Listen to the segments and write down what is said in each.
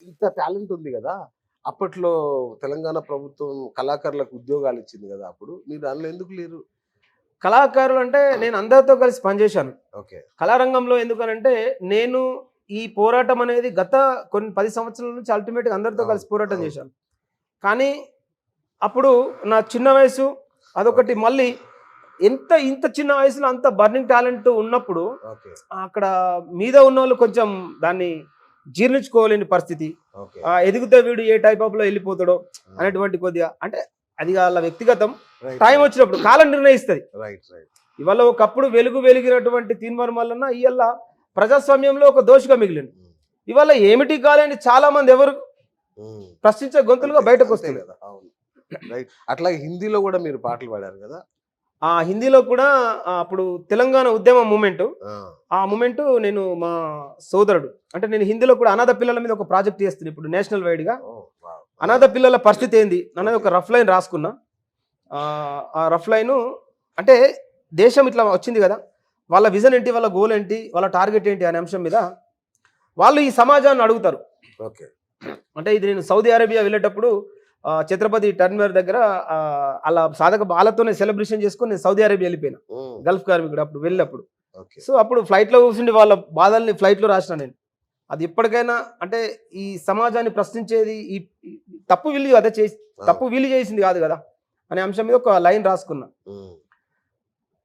ఇంత టాలెంట్ ఉంది గదా! అప్పట్లో తెలంగాణ ప్రభుత్వం కళాకారులకు ఉద్యోగాలు ఇచ్చింది గదా! అప్పుడు. మీరు దానిలో ఎందుకు లేరు? కళాకారులు అంటే నేను అందరితో కలిసి పనిచేశాను. ఓకే. కళారంగంలో ఎందుకనంటే నేను ఈ పోరాటం అనేది గత కొన్ని 10 సంవత్సరాల నుంచి అల్టిమేట్‌గా అందరితో అవును. కలిసి పోరాటం అవును. చేశాను. కానీ అప్పుడు నా చిన్న వయసు అదొకటి ఓకే. మళ్ళీ ఇంత చిన్న వయసులో అంత బర్నింగ్ టాలెంట్ ఉన్నప్పుడు ఓకే. అక్కడ మీద ఉన్నోళ్ళు కొంచెం దాన్ని జీర్ణించుకోలేని పరిస్థితి. ఓకే. ఎదిగితే వీడు ఏ టైప్ ఆఫ్‌లో ఎళ్ళిపోతాడో ఆ! అనేటువంటి కొద్దిగా అంటే అది ఆళ్ళ వ్యక్తిగతం. రైట్. Time right. వచ్చినప్పుడు కాలం నిర్ణయిస్తది. రైట్. రైట్. ఇవాళ ఒకప్పుడు వెలిగినటువంటి తీన్మార్ మల్లన్న ఇయ్యాల ప్రజాస్వామ్యంలో ఒక దోషిగా మిగిలిండు. హ్మ్. ఇవాళ ఏమిటి కాలేని చాలా మంది ఎవరు హ్మ్. ప్రశ్నించే గొంతులుగా అంతే. బయటకు అంతే వస్తున్నారు. గదా! అవును. రైట్. అట్లాగే హిందీలో గూడా మీరు పాటలు పాడారు గదా! ఆ హిందీలో కూడా అప్పుడు తెలంగాణ ఉద్యమ మూమెంట్ ఆ! ఆ మూమెంట్ నేను మా సోదరుడు అంటే నేను హిందీలో కూడా అనాథ పిల్లల మీద ఒక ప్రాజెక్ట్ చేస్తున్నాను ఇప్పుడు నేషనల్ వైడ్ గా. ఓహ్! వావ్! అనాథ పిల్లల పరిస్థితి ఏంది అనేది ఓకే. ఒక రఫ్ లైన్ రాసుకున్నా. ఆ రఫ్ లైన్ అంటే దేశం ఇట్లా వచ్చింది కదా, వాళ్ళ విజన్ ఏంటి, వాళ్ళ గోల్ ఏంటి, వాళ్ళ టార్గెట్ ఏంటి అనే అంశం మీద వాళ్ళు ఈ సమాజాన్ని అడుగుతారు. ఓకే. అంటే ఇది నేను సౌదీ అరేబియా వెళ్ళేటప్పుడు ఛత్రపతి టర్మినర్ దగ్గర అలా సాధక బాలతోనే సెలబ్రేషన్ చేసుకొని నేను సౌదీ అరేబియా వెళ్ళిపోయినా. హ్మ్. గల్ఫ్ కార్మికుడు అప్పుడు వెళ్ళినప్పుడు. ఓకే. సో అప్పుడు ఫ్లైట్లో కూర్చుండి వాళ్ళ బాధల్ని ఫ్లైట్లో రాసిన నేను. అది ఎప్పటికైనా అంటే ఈ సమాజాన్ని ప్రశ్నించేది ఈ ఈ తప్పు వీళ్ళు అదే చేసి తప్పు వీళ్ళు చేసింది కాదు కదా అనే అంశం మీద ఒక లైన్ రాసుకున్నా. హ్మ్.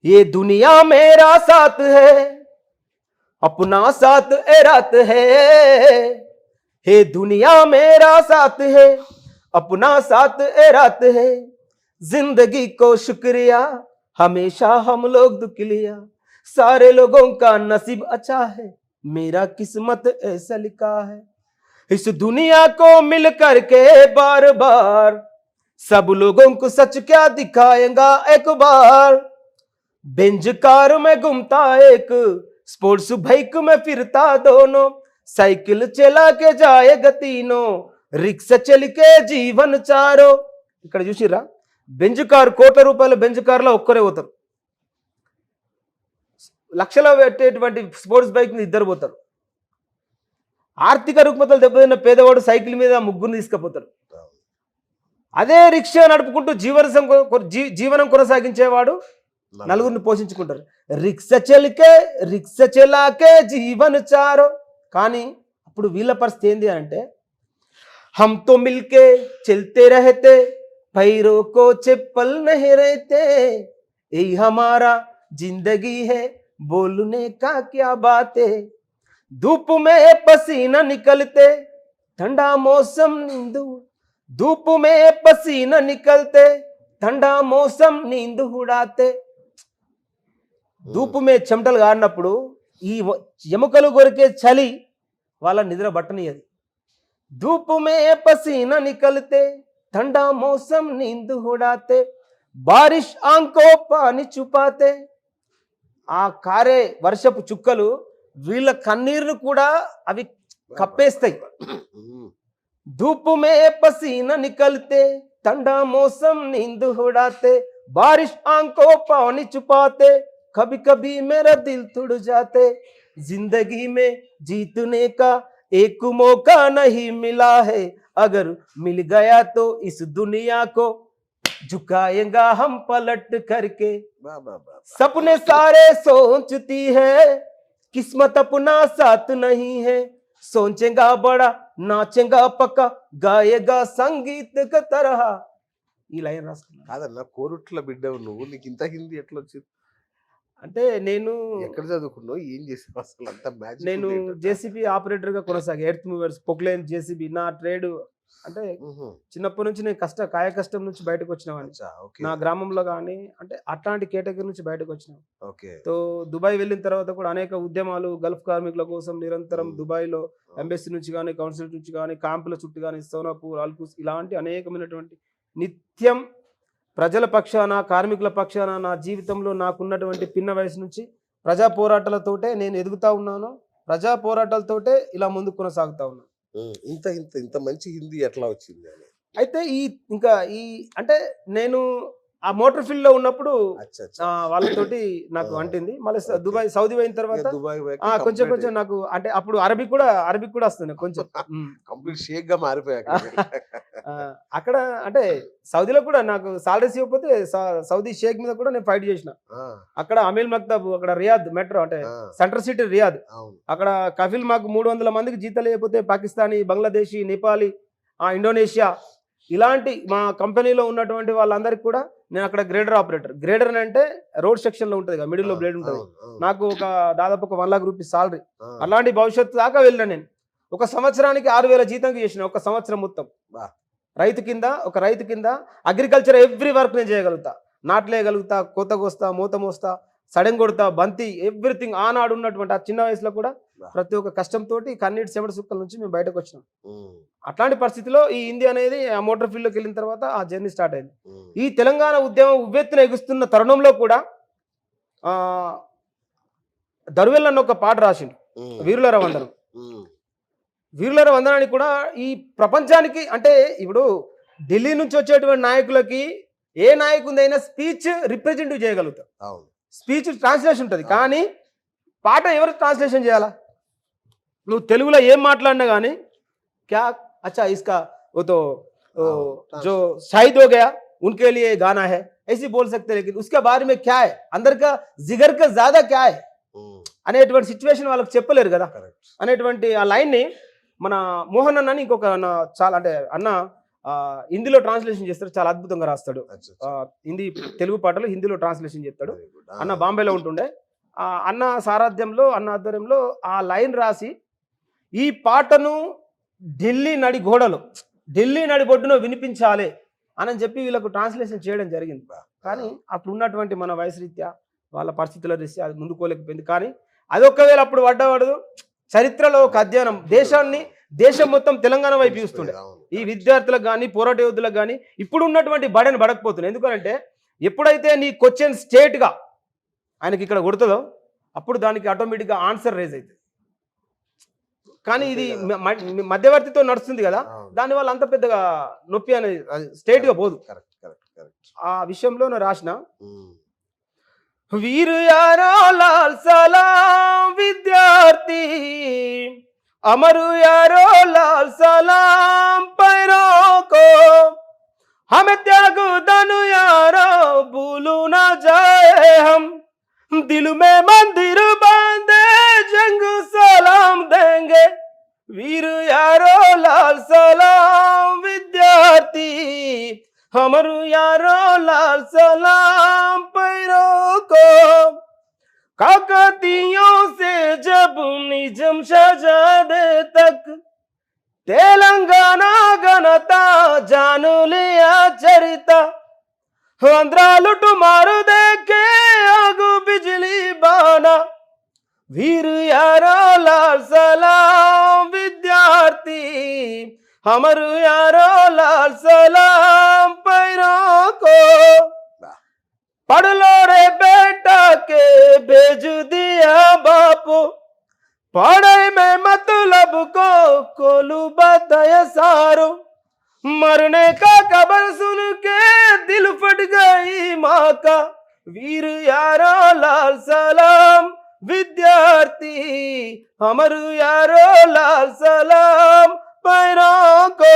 ఏ దునియా మేరా సాత్ హై अपना साथ ए रात है हे दुनिया मेरा साथ है अपना साथ ए रात है जिंदगी को शुक्रिया हमेशा हम लोग दुख लिया सारे लोगों का नसीब अच्छा है मेरा किस्मत ऐसा लिखा है इस दुनिया को मिल करके बार बार सब लोगों को सच क्या दिखाएगा एक बार बेंज कार में घूमता एक स्पोर्ट्स बाइक में फिरता दोनों साइकिल चला के जाएगा तीनों रिक्शा चल के जीवन चारो ఇక్కడ చూసిరా బెంజ్ కార్ కోట్ల రూపాయల బెంజ్ కార్లో ఒక్కరే పోతారు, లక్షల పెట్టేటువంటి స్పోర్ట్స్ బైక్ మీద ఇద్దరు పోతారు. ఆర్థిక రుగ్మతలు దెబ్బతిన్న పేదవాడు సైకిల్ మీద ముగ్గురు తీసుకుపోతారు. అదే రిక్షా నడుపుకుంటూ జీవనం కొనసాగించేవాడు నలుగురిని పోషించుకుంటారు. రిక్సా చెలాకే జీవన్ చారో. కానీ అప్పుడు వీళ్ళ పరిస్థితి ఏంది అంటే హమ్తో మిల్కే చల్తే రహతే पैरों को चप्पल नहीं रहते यही हमारा जिंदगी है बोलने का क्या बात है धूप में पसीना निकलते ठंडा मौसम नींद धूप में पसीना निकलते ठंडा मौसम नींद उड़ाते ధూపు మే చెమటలు కారినప్పుడు ఈ ఎముకలు కొరికే చలి వాళ్ళ నిద్ర బట్టనియది. ధూపు మే పసీనా నికల్తే ఠండా మౌసం నీంద్ ఉడాతే బారిష్ ఆంకో పాని చుపాతే. ఆ కారే వర్షపు చుక్కలు వీళ్ళ కన్నీరును కూడా అవి కప్పేస్తాయి. ధూపు మే పసీనా నికల్తే ठंडा मौसम नींद उड़ाते बारिश आंखों पानी छुपाते कभी कभी मेरा दिल टूट जाते जिंदगी में जीतने का एक मौका नहीं मिला है अगर मिल गया तो इस दुनिया को झुकाएगा हम पलट करके सपने सारे सोचती है किस्मत अपना साथ नहीं है सोचेगा बड़ा नाचेगा पक्का गाएगा संगीत का तरह. ఈ లైన్ రాసుకున్నా. కాదన్న కోరుట్ల బిడ్డవు నువ్వు, నీకు ఇంత హిందీ ఎట్లా వచ్చింది? అంటే నేను ఎక్కడ చదువుకున్నావు, ఏం చేసావు, అసలు అంత మ్యాజిక్ నేను జేసీబీ ఆపరేటర్ గా కొనసాగా ఎర్త్ మూవర్స్ పొక్లైన్ జేసీబీ నా ట్రేడ్ అంటే చిన్నప్పటి నుంచి నేను కాయ కష్టం నుంచి బయటకు వచ్చినవాడిని. నా గ్రామంలో కానీ అంటే అట్లాంటి కేటగిరీ నుంచి బయటకు వచ్చినాం. తో దుబాయ్ వెళ్ళిన తర్వాత కూడా అనేక ఉద్యమాలు గల్ఫ్ కార్మికుల కోసం నిరంతరం దుబాయ్లో ఎంబెసీ నుంచి కానీ కౌన్సిల్ నుంచి కానీ క్యాంపుల చుట్టూ కానీ సోనాపూర్ అల్కుస్ ఇలాంటి అనేకమైనటువంటి నిత్యం ప్రజల పక్షాన కార్మికుల పక్షాన నా జీవితంలో నాకున్నటువంటి పిన్న వయసు నుంచి ప్రజా పోరాటాలతోటే నేను ఎదుగుతా ఉన్నాను. ప్రజా పోరాటాలతోటే ఇలా ముందుకు కొనసాగుతా ఉన్నాను. ఇంత ఇంత ఇంత మంచి హిందీ ఎట్లా వచ్చింది అని అయితే ఇంకా అంటే నేను ఆ మోటార్ ఫీల్డ్ లో ఉన్నప్పుడు అచ్చా అచ్చా. వాళ్ళతోటి నాకు అంటింది. మళ్ళీ దుబాయ్ సౌదీ అయిన తర్వాత దుబాయ్ కొంచెం కొంచెం నాకు అంటే అప్పుడు అరబిక్ కూడా వస్తుంది కొంచెం. కంప్లీట్ షేక్ గా మారిపోయాక అక్కడ అంటే సౌదీలో కూడా నాకు సాలరీస్ ఇవ్వకపోతే సౌదీ షేక్ మీద కూడా నేను ఫైట్ చేసిన. అక్కడ అమీల్ మక్తబ్, అక్కడ రియాద్ మెట్రో అంటే సెంట్రల్ సిటీ రియాద్, అక్కడ కఫిల్ మాకు 300 మందికి జీతాలు ఇవ్వకపోతే పాకిస్తానీ, బంగ్లాదేశీ, నేపాలీ, ఇండోనేషియా ఇలాంటి మా కంపెనీలో ఉన్నటువంటి వాళ్ళందరికీ కూడా నేను అక్కడ గ్రేడర్ ఆపరేటర్. గ్రేడర్ అంటే రోడ్ సెక్షన్ లో ఉంటుంది కదా, మిడిల్ లో బ్లేడ్ ఉంటుంది. నాకు దాదాపు ఒక 1 lakh రూపీస్ సాలరీ. అలాంటి భవిష్యత్తు దాకా వెళ్ళిన నేను. ఒక సంవత్సరానికి 6,000 జీతం చేసిన ఒక సంవత్సరం మొత్తం. ఒక రైతు కింద అగ్రికల్చర్ ఎవ్రీ వర్క్ నేను చేయగలుగుతా. నాట్లేయగలుగుతా, కోత కోస్తా, మూత మోస్తా, సడన్ కొడతా, బంతి, ఎవ్రీథింగ్. ఆనాడు ఉన్నటువంటి ఆ చిన్న వయసులో కూడా ప్రతి ఒక్క కష్టంతో కన్నీటి చెమట సుక్కల నుంచి మేము బయటకు వచ్చినాం. అట్లాంటి పరిస్థితిలో ఈ ఇండియా అనేది ఆ మోటార్ ఫీల్డ్లోకి వెళ్ళిన తర్వాత ఆ జర్నీ స్టార్ట్ అయింది. ఈ తెలంగాణ ఉద్యమం ఉవ్వెత్తున ఎగుస్తున్న తరుణంలో కూడా దరువెల్ అన్న ఒక పాట రాసిండు, వీరులర వందనం. వీరులర వందనానికి కూడా ఈ ప్రపంచానికి అంటే ఇప్పుడు ఢిల్లీ నుంచి వచ్చేటువంటి నాయకులకి ఏ నాయకుడైనా స్పీచ్ రిప్రజెంటేటివ్ చేయగలుగుతారు, స్పీచ్ ట్రాన్స్లేషన్ ఉంటుంది. కానీ పాట ఎవరు ట్రాన్స్లేషన్ చేయాలా? నువ్వు తెలుగులో ఏం మాట్లాడినా కానీ क्या अच्छा इसका वो तो जो शहीद हो गया उनके लिए गाना है ऐसे बोल सकते, लेकिन उसके बारे में क्या है, अंदर का जिगर का ज्यादा क्या है అనేటువంటి సిచ్యువేషన్ వాళ్ళకి చెప్పలేరు కదా. అనేటువంటి ఆ లైన్ ని మన మోహన్ అన్న అని ఇంకొక చాలా అంటే అన్న హిందీలో ట్రాన్స్లేషన్ చేస్తాడు, చాలా అద్భుతంగా రాస్తాడు. హిందీ తెలుగు పాటలు హిందీలో ట్రాన్స్లేషన్ చేస్తాడు. అన్న బాంబేలో ఉంటుండే. అన్న సారథ్యంలో, అన్న ఆధ్వర్యంలో ఆ లైన్ రాసి ఈ పాటను ఢిల్లీ నడిబొడ్డును వినిపించాలి అని చెప్పి వీళ్ళకు ట్రాన్స్లేషన్ చేయడం జరిగింది. కానీ అప్పుడు ఉన్నటువంటి మన వయసు రీత్యా వాళ్ళ పరిస్థితుల రీత్యా అది ముందుకోలేకపోయింది. కానీ అది ఒక్కవేళ అప్పుడు పడ్డవాడు చరిత్రలో ఒక అధ్యయనం, దేశం మొత్తం తెలంగాణ వైపు చూస్తుండే. ఈ విద్యార్థులకు కానీ, పోరాట యోధులకు కానీ ఇప్పుడు ఉన్నటువంటి బడని పడకపోతున్నాయి. ఎందుకంటే ఎప్పుడైతే నీ క్వశ్చన్ స్టేట్గా ఆయనకి ఇక్కడ కొడుతుందో అప్పుడు దానికి ఆటోమేటిక్గా ఆన్సర్ రేజ్ అవుతుంది. కానీ ఇది మధ్యవర్తితో నడుస్తుంది కదా, దానివల్ల అంత పెద్దగా నొప్పి అనేది స్ట్రైట్గా పోదు. ఆ విషయంలో నేను రాసిన వీరు యారో లాల్ సలాం విద్యార్థి, అమరు యారో లాల్ సలాం पैरों को, हमें त्याग दनु यारो भूलू ना जाए हम, दिल में मंदिर बांधे जंग सलाम देंगे, वीर यारो लाल सलाम विद्यार्थी, हमर यारो लाल सलाम पैरों को, काकतियों से जब निजम शहजादे तक तेलंगाना गणता जान लिया चरिता, आंध्रा लुट मार देखे आगू बिजली बाना, वीर यारो लाल सलाम विद्यार्थी, हमर यारो लाल सलाम पैरों को, पढ़ लो रे बेटा के भेज दिया बापू, पढ़ाई में मतलब को कोलू बताया सारो, मरने का खबर सुन के दिल फट गई माँ का, वीर यारो लाल सलाम विद्यार्थी, हमर यारो लाल सलाम पैरों को.